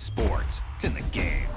sports. It's in the game.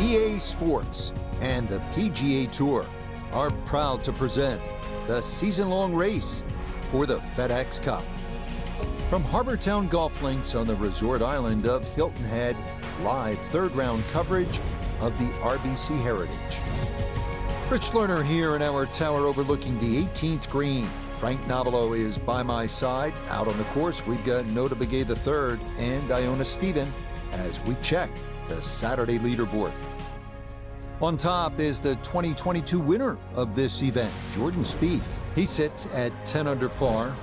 EA Sports and the PGA Tour are proud to present the season-long race for the FedEx Cup. From Harbour Town Golf Links on the resort island of Hilton Head, live third-round coverage of the RBC Heritage. Rich Lerner here in our tower overlooking the 18th green. Frank Nobilo is by my side. Out on the course, we've got Nota Begay III and Iona Stephen as we check the Saturday leaderboard. On top is the 2022 winner of this event, Jordan Spieth. He sits at 10 under par.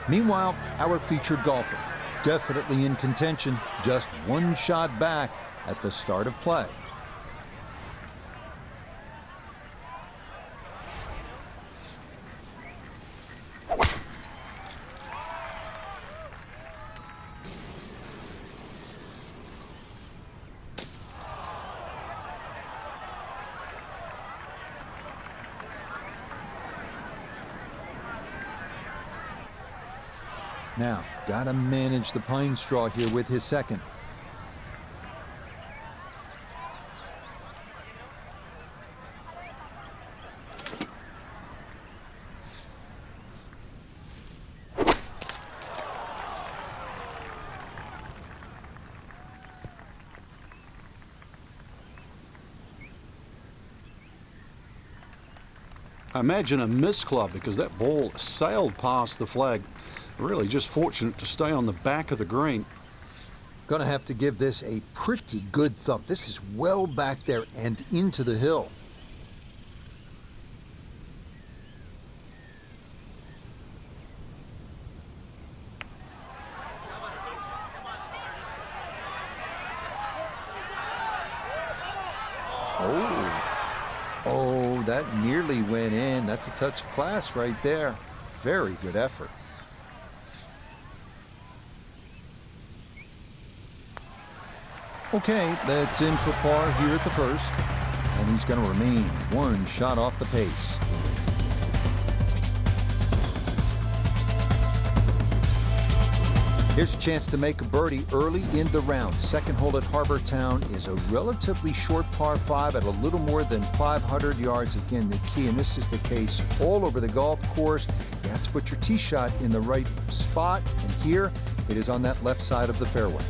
Meanwhile, our featured golfer, definitely in contention, just one shot back at the start of play. Now, gotta manage the pine straw here with his second. I imagine a missed club because that ball sailed past the flag. Really just fortunate to stay on the back of the green. Gonna have to give this a pretty good thump. This is well back there and into the hill. Oh, that nearly went in. That's a touch of class right there. Very good effort. Okay, that's in for par here at the first, and he's going to remain one shot off the pace. Here's a chance to make a birdie early in the round. Second hole at Harbour Town is a relatively short par 5 at a little more than 500 yards. Again, the key, and this is the case all over the golf course, you have to put your tee shot in the right spot, and here it is on that left side of the fairway.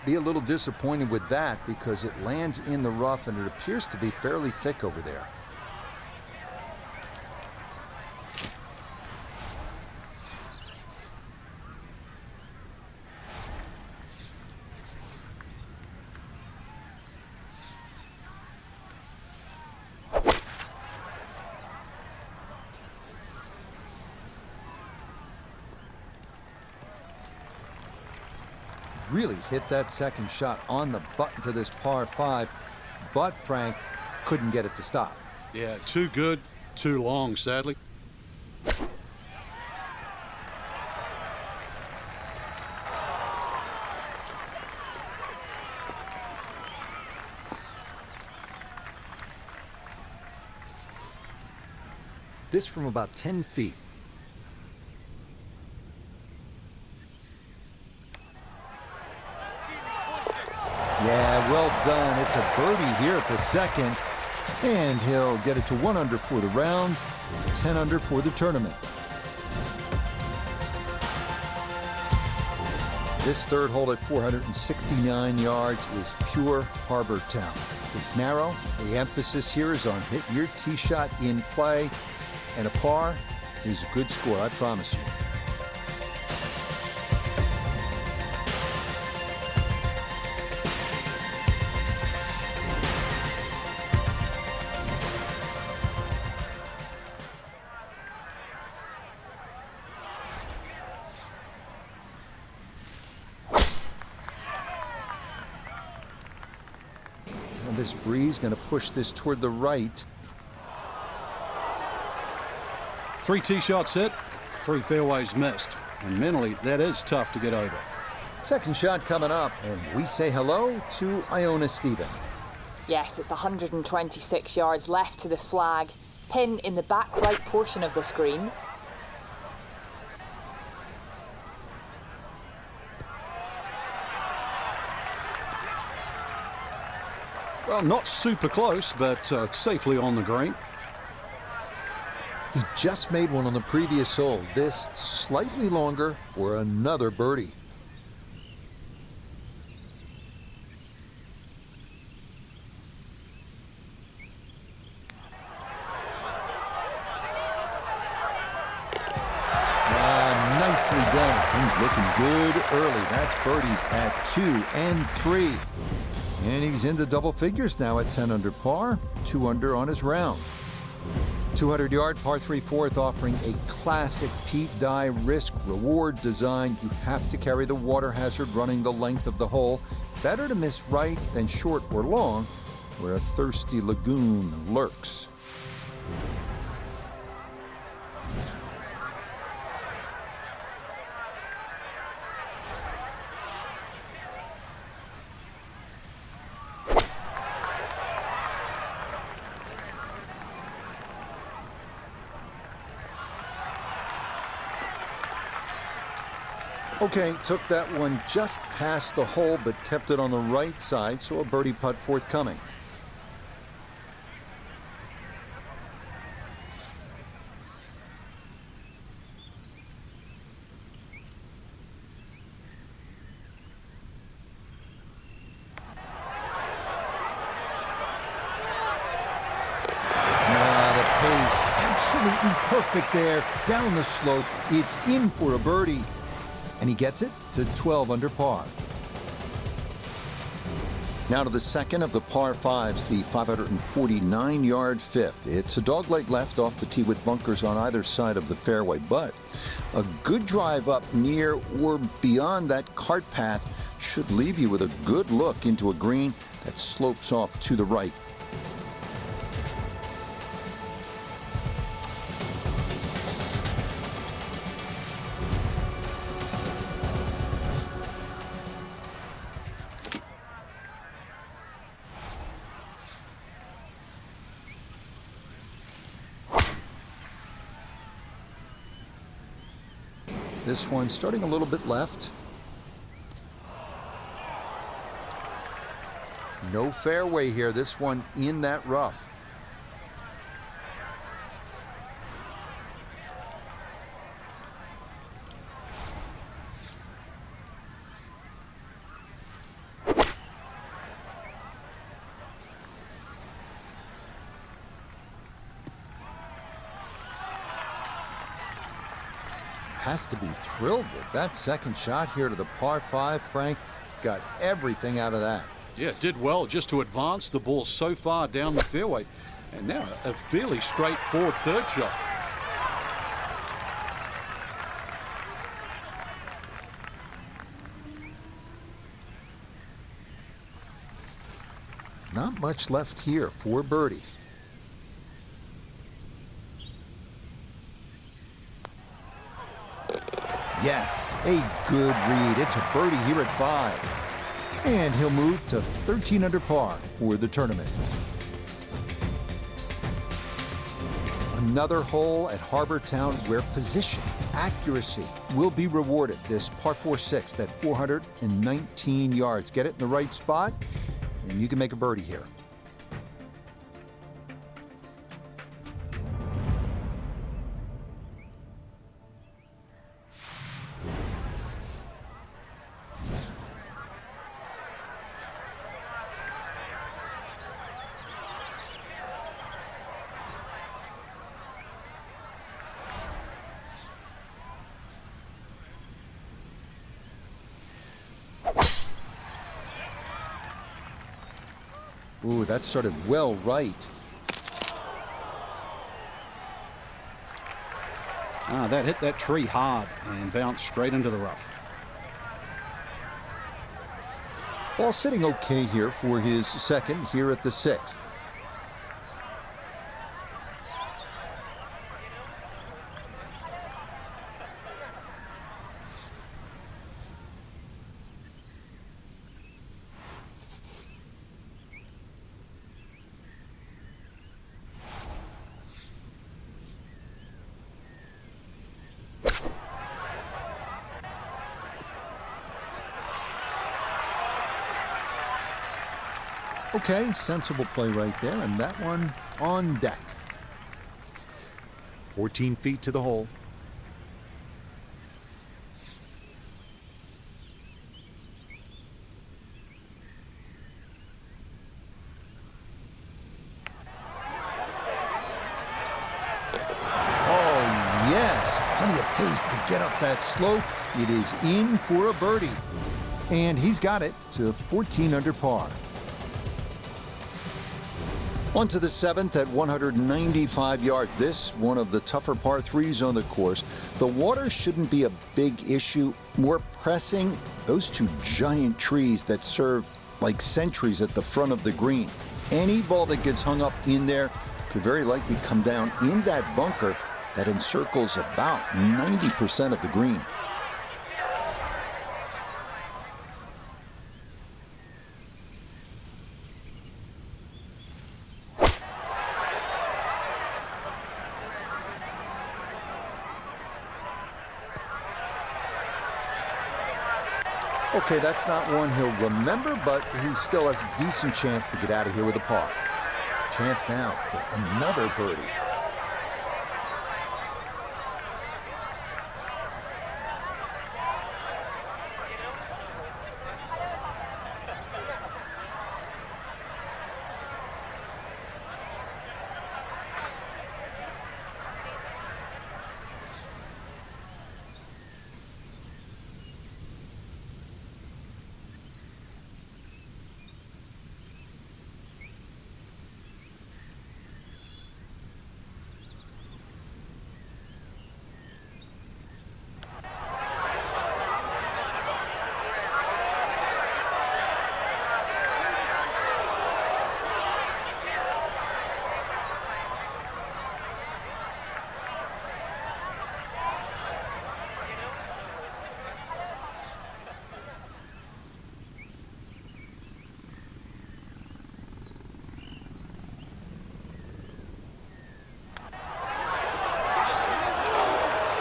be a little disappointed with that because it lands in the rough and it appears to be fairly thick over there. Really hit that second shot on the button to this par 5, but Frank couldn't get it to stop. Yeah, too good, too long, sadly. This from about 10 feet. Yeah, well done. It's a birdie here at the second, and he'll get it to 1 under for the round, 10 under for the tournament. This third hole at 469 yards is pure Harbour Town. It's narrow. The emphasis here is on hit your tee shot in play, and a par is a good score, I promise you. This breeze going to push this toward the right. 3 tee shots hit, 3 fairways missed. And mentally, that is tough to get over. Second shot coming up, and we say hello to Iona Stephen. Yes, it's 126 yards left to the flag. Pin in the back right portion of the screen. Well, not super close, but safely on the green. He just made one on the previous hole. This slightly longer for another birdie. Nicely done. He's looking good early. That's birdies at 2 and 3. And he's into double figures now at 10 under par, 2 under on his round. 200-yard par 3 fourth, offering a classic Pete Dye risk-reward design. You have to carry the water hazard running the length of the hole. Better to miss right than short or long, where a thirsty lagoon lurks. Okay, took that one just past the hole, but kept it on the right side, so a birdie putt forthcoming. The pace, absolutely perfect there, down the slope. It's in for a birdie. And he gets it to 12 under par. Now to the second of the par 5s, the 549-yard fifth. It's a dogleg left off the tee with bunkers on either side of the fairway, but a good drive up near or beyond that cart path should leave you with a good look into a green that slopes off to the right. This one starting a little bit left. No fairway here. This one in that rough. has to be thrilled with that second shot here to the par 5. Frank got everything out of that. Yeah, did well just to advance the ball so far down the fairway. And now a fairly straightforward third shot. Not much left here for birdie. Yes, a good read. It's a birdie here at 5. And he'll move to 13 under par for the tournament. Another hole at Harbour Town where position, accuracy will be rewarded. This par 4-6 at 419 yards. Get it in the right spot, and you can make a birdie here. Ooh, that started well right. That hit that tree hard and bounced straight into the rough. Ball sitting okay here for his second here at the 6th. Okay, sensible play right there, and that one on deck. 14 feet to the hole. Oh, yes, plenty of pace to get up that slope. It is in for a birdie, and he's got it to 14 under par. On to the 7th at 195 yards. This one of the tougher par 3s on the course. The water shouldn't be a big issue. More pressing, those two giant trees that serve like sentries at the front of the green. Any ball that gets hung up in there could very likely come down in that bunker that encircles about 90% of the green. Okay, that's not one he'll remember, but he still has a decent chance to get out of here with a par. Chance now for another birdie.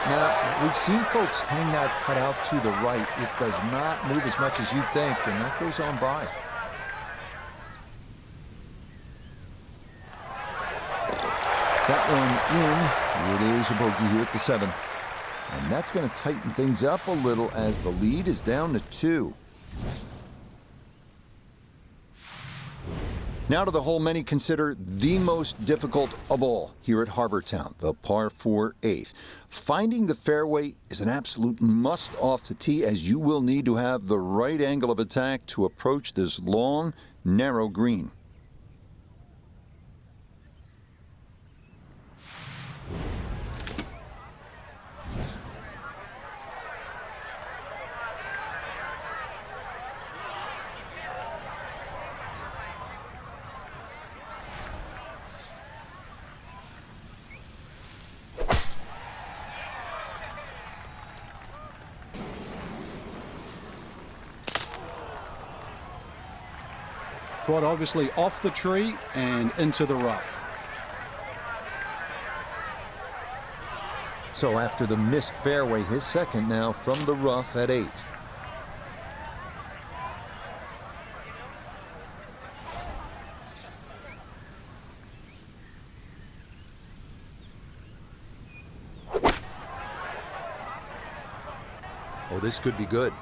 Now, we've seen folks hang that putt out to the right. It does not move as much as you think, and that goes on by. That one in. It is a bogey here at the 7th. And that's going to tighten things up a little as the lead is down to 2. Now to the hole many consider the most difficult of all here at Harbour Town, the par 4 8th. Finding the fairway is an absolute must off the tee, as you will need to have the right angle of attack to approach this long, narrow green. Quite obviously off the tree and into the rough. So after the missed fairway, his second now from the rough at 8. Oh, this could be good.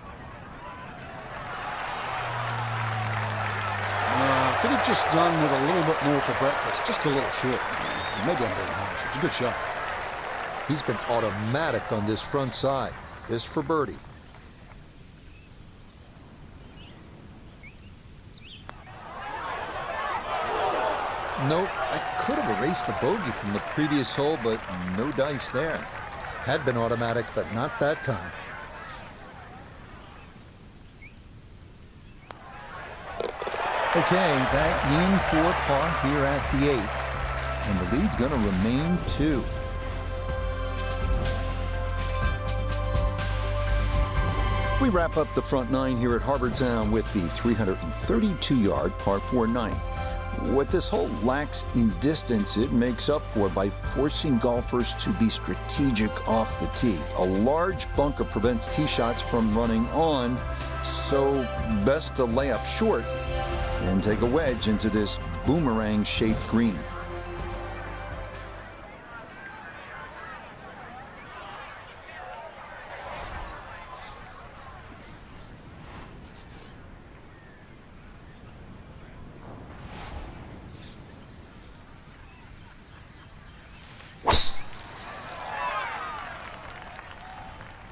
Could have just done with a little bit more for breakfast, just a little short. Maybe I'm being harsh. It's a good shot. He's been automatic on this front side. This for birdie. Nope, I could have erased the bogey from the previous hole, but no dice there. Had been automatic, but not that time. Okay, that in for par here at the 8th, and the lead's going to remain 2. We wrap up the front 9 here at Harbour Town with the 332-yard par 4 9. What this hole lacks in distance, it makes up for by forcing golfers to be strategic off the tee. A large bunker prevents tee shots from running on, so best to lay up short and take a wedge into this boomerang-shaped green.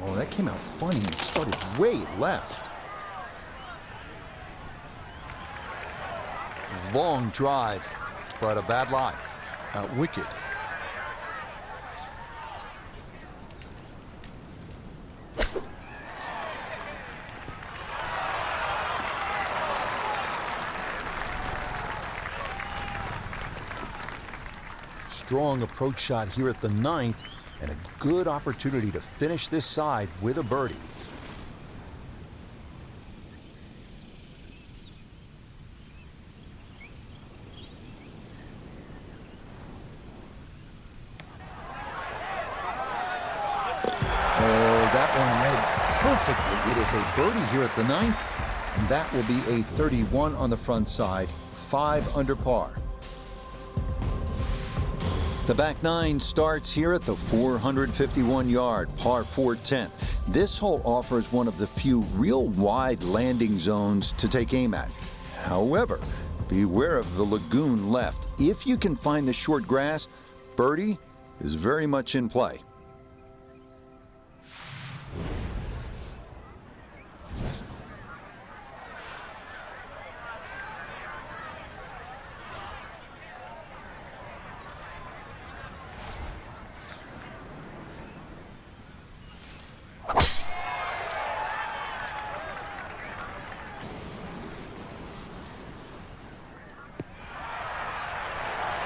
Oh, that came out funny. It started way left. Long drive, but a bad lie. Wicked. Strong approach shot here at the 9th, and a good opportunity to finish this side with a birdie. Perfectly. It is a birdie here at the 9th, and that will be a 31 on the front side, 5 under par. The back 9 starts here at the 451-yard par 4 10th. This hole offers one of the few real wide landing zones to take aim at. However, beware of the lagoon left. If you can find the short grass, birdie is very much in play.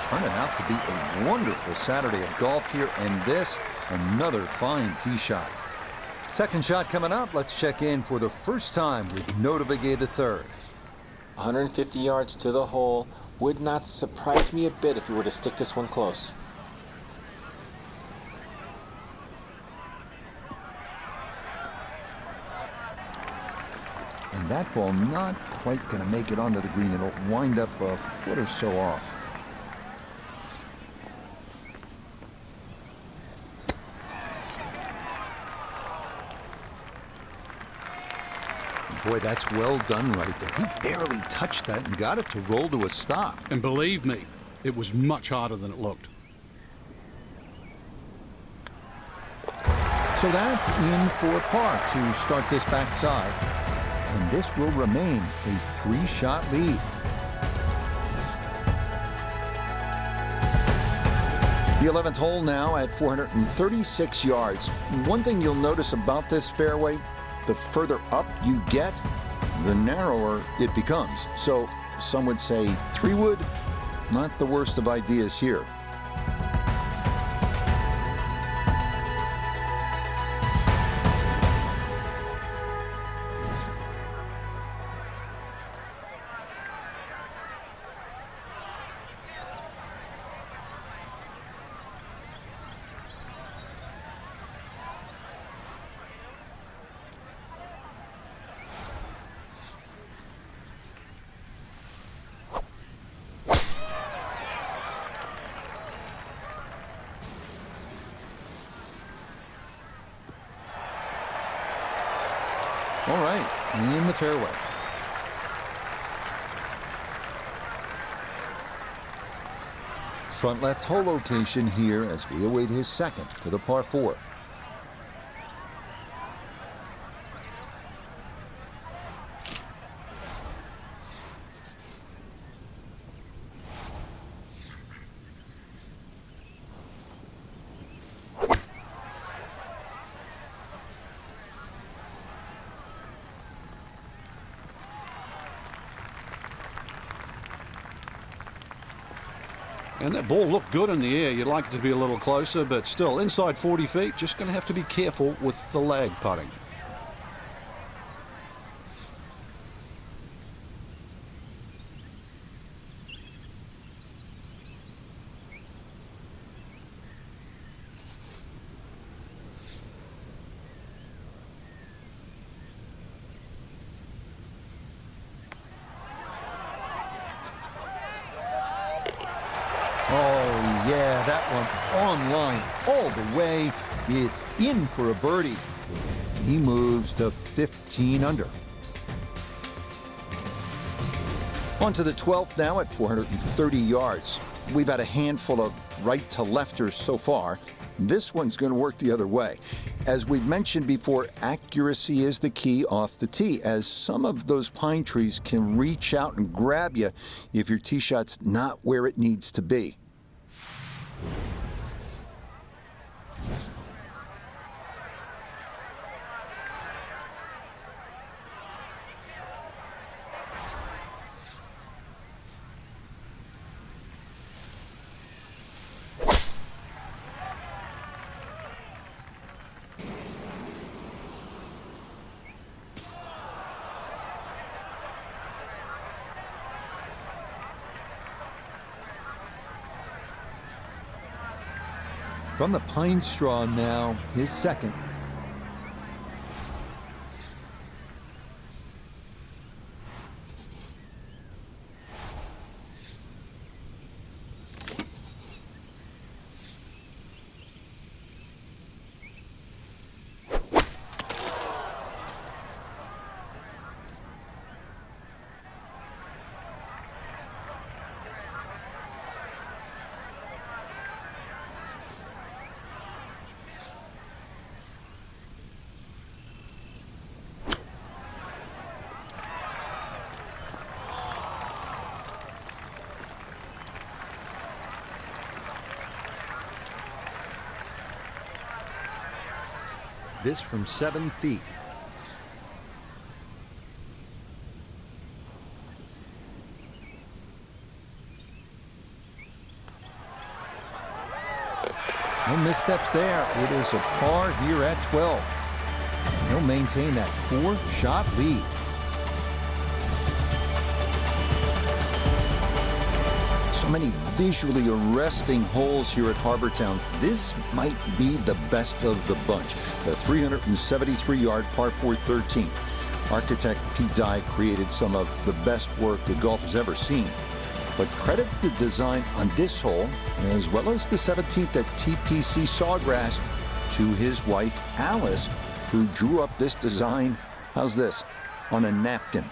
Turning out to be a wonderful Saturday of golf here, and this, another fine tee shot. Second shot coming up. Let's check in for the first time with Notavigay III. 150 yards to the hole. Would not surprise me a bit if we were to stick this one close. And that ball not quite going to make it onto the green. It'll wind up a foot or so off. Boy, that's well done right there. He barely touched that and got it to roll to a stop. And believe me, it was much harder than it looked. So that's in for par to start this backside. And this will remain a 3-shot lead. The 11th hole now at 436 yards. One thing you'll notice about this fairway, the further up you get, the narrower it becomes. So some would say 3-wood, not the worst of ideas here. All right, in the fairway. Front left hole location here as we await his second to the par 4. And that ball looked good in the air. You'd like it to be a little closer, but still inside 40 feet. Just going to have to be careful with the lag putting. Oh, yeah, that one on line all the way. It's in for a birdie. He moves to 15 under. On to the 12th now at 430 yards. We've had a handful of right-to-lefters so far. This one's going to work the other way. As we've mentioned before, accuracy is the key off the tee, as some of those pine trees can reach out and grab you if your tee shot's not where it needs to be. From the pine straw now, his second. This from 7 feet. No missteps there. It is a par here at 12. And he'll maintain that 4-shot lead. So many visually arresting holes here at Harbour Town. This might be the best of the bunch. The 373-yard par 4 13. Architect Pete Dye created some of the best work that golf has ever seen. But credit the design on this hole, as well as the 17th at TPC Sawgrass, to his wife Alice, who drew up this design, how's this, on a napkin.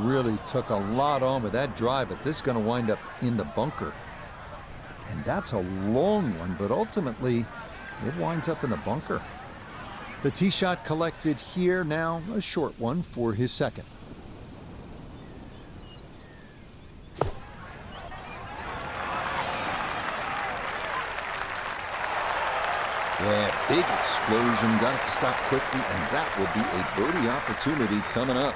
Really took a lot on with that drive, but this is going to wind up in the bunker. And that's a long one, but ultimately it winds up in the bunker. The tee shot collected here, now a short one for his second. Yeah, big explosion, got it to stop quickly, and that will be a birdie opportunity coming up.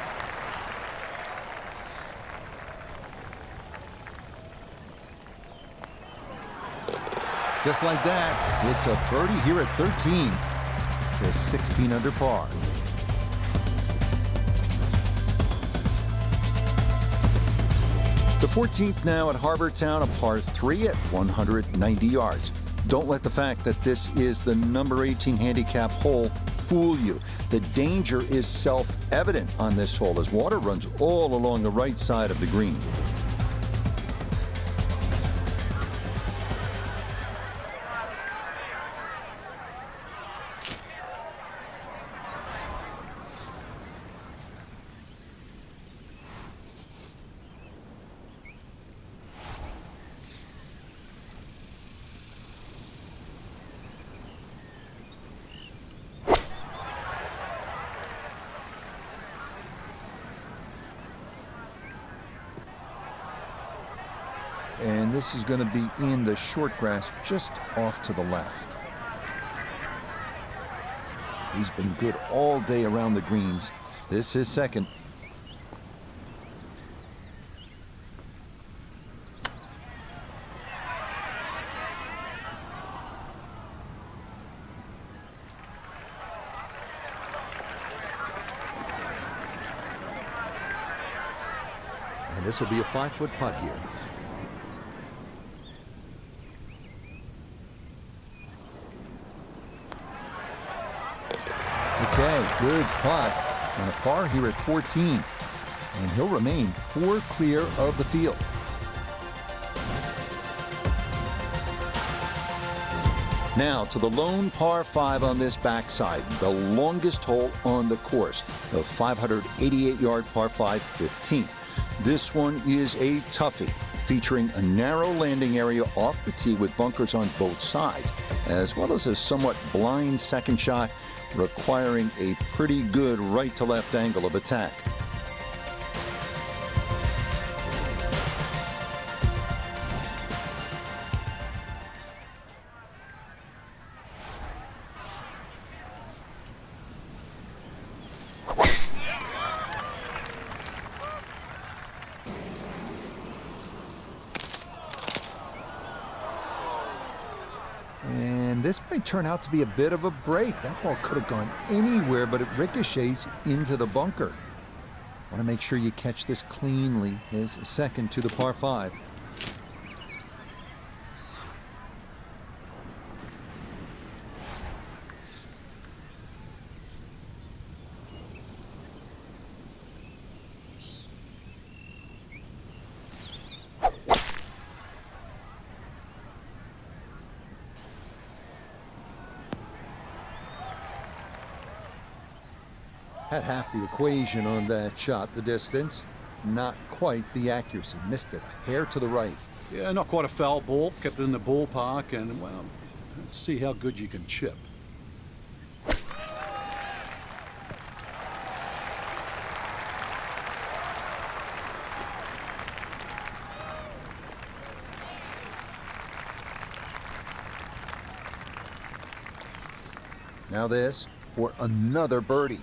Just like that, it's a birdie here at 13 to 16 under par. The 14th now at Harbour Town, a par 3 at 190 yards. Don't let the fact that this is the number 18 handicap hole fool you. The danger is self-evident on this hole as water runs all along the right side of the green. And this is going to be in the short grass just off to the left. He's been good all day around the greens. This is second. And this will be a 5-foot putt here. Okay, good putt, and a par here at 14. And he'll remain 4 clear of the field. Now to the lone par 5 on this backside, the longest hole on the course, the 588-yard par 5 15th. This one is a toughie, featuring a narrow landing area off the tee with bunkers on both sides, as well as a somewhat blind second shot requiring a pretty good right-to-left angle of attack. And this might turn out to be a bit of a break. That ball could have gone anywhere, but it ricochets into the bunker. Want to make sure you catch this cleanly. His second to the par 5. Had half the equation on that shot. The distance, not quite the accuracy. Missed it a hair to the right. Yeah, not quite a foul ball. Kept it in the ballpark, and, well, let's see how good you can chip. Now this for another birdie.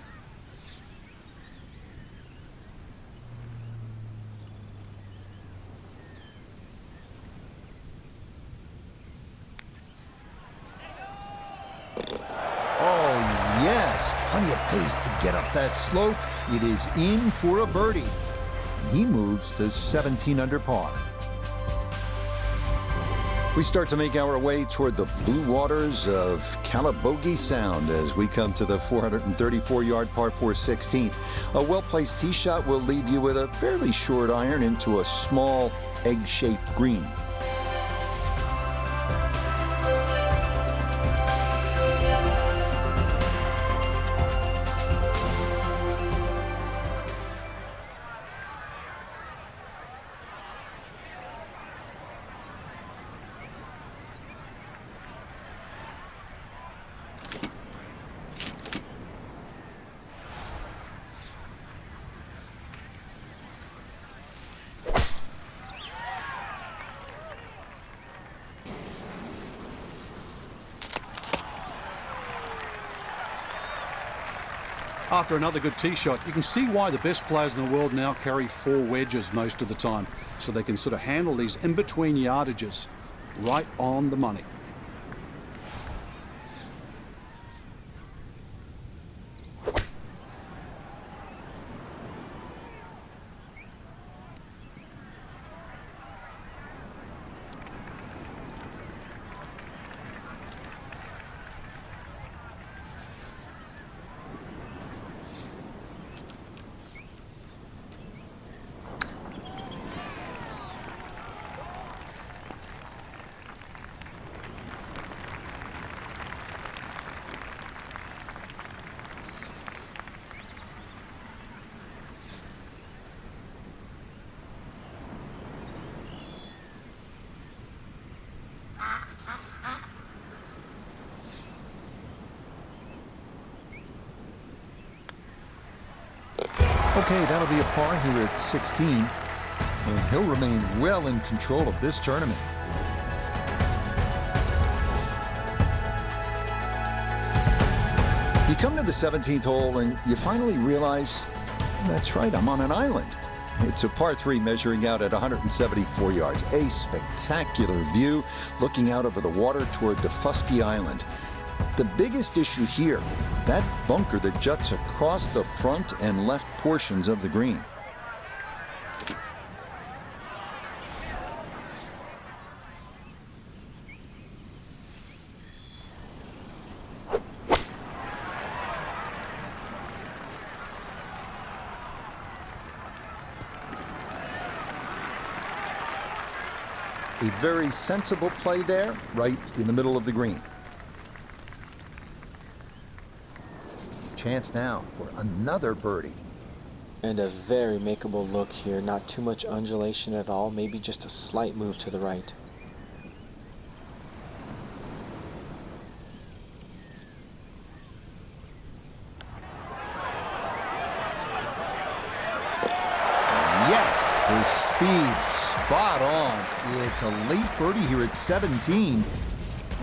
Plenty of pace to get up that slope. It is in for a birdie. He moves to 17 under par. We start to make our way toward the blue waters of Calabogie Sound as we come to the 434-yard par 4 16th. A well-placed tee shot will leave you with a fairly short iron into a small egg-shaped green. After another good tee shot, you can see why the best players in the world now carry 4 wedges most of the time, so they can sort of handle these in-between yardages right on the money. Okay, that'll be a par here at 16, and he'll remain well in control of this tournament. You come to the 17th hole and you finally realize, that's right, I'm on an island. It's a par 3 measuring out at 174 yards. A spectacular view looking out over the water toward Defusky Island. The biggest issue here, that bunker that juts across the front and left portions of the green. A very sensible play there, right in the middle of the green. Chance now for another birdie. And a very makeable look here. Not too much undulation at all. Maybe just a slight move to the right. Yes, the speed spot on. It's a late birdie here at 17.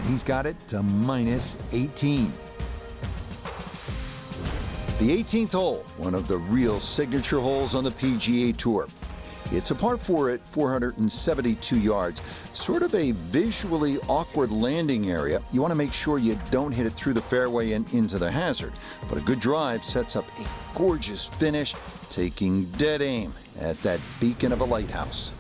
He's got it to minus 18. The 18th hole, one of the real signature holes on the PGA Tour. It's a par 4 at 472 yards, sort of a visually awkward landing area. You want to make sure you don't hit it through the fairway and into the hazard. But a good drive sets up a gorgeous finish, taking dead aim at that beacon of a lighthouse.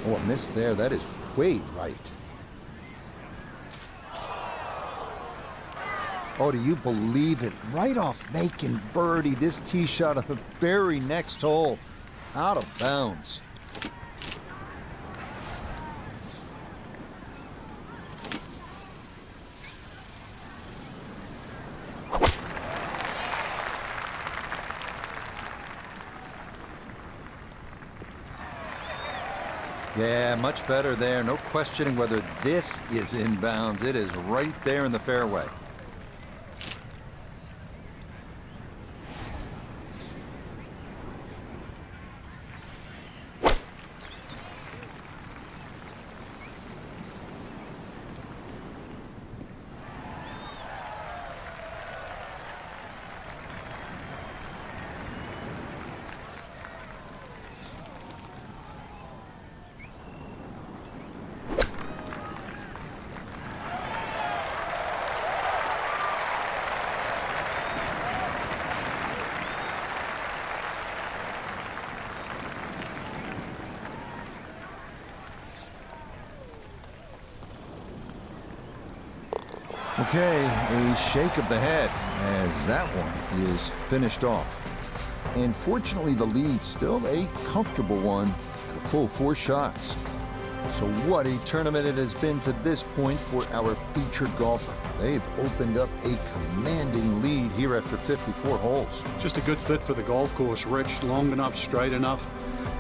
Oh, a miss there. That is way right. Oh, do you believe it? Right off making birdie, this tee shot on the very next hole. Out of bounds. Yeah, much better there. No questioning whether this is inbounds. It is right there in the fairway. Okay, a shake of the head as that one is finished off. And fortunately, the lead's still a comfortable one at a full 4 shots. So what a tournament it has been to this point for our featured golfer. They've opened up a commanding lead here after 54 holes. Just a good fit for the golf course, Rich. Long enough, straight enough,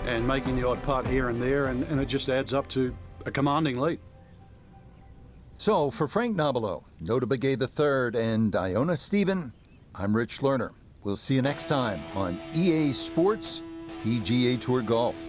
and making the odd putt here and there, and it just adds up to a commanding lead. So for Frank Nobilo, Nota Begay III, and Iona Stephen, I'm Rich Lerner. We'll see you next time on EA Sports PGA Tour Golf.